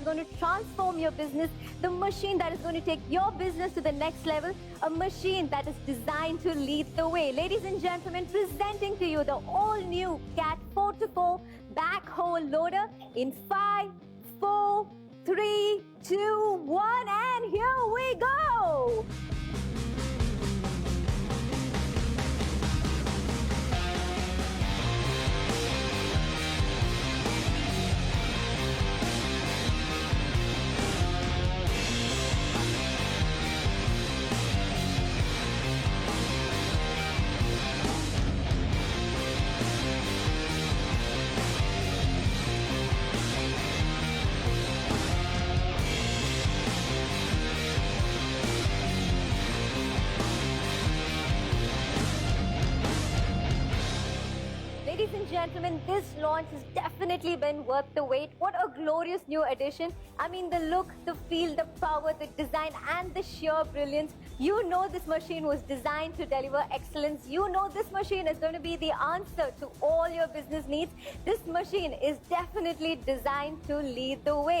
going to transform your business, the machine that is going to take your business to the next level, a machine that is designed to lead the way. Ladies and gentlemen, presenting to you the all-new CAT 4x4 Backhoe Loader in 5, 4, 3, 2, 1, and here we go! Ladies and gentlemen, this launch has definitely been worth the wait. What a glorious new addition. I mean, the look, the feel, the power, the design, and the sheer brilliance. You know this machine was designed to deliver excellence. You know this machine is going to be the answer to all your business needs. This machine is definitely designed to lead the way.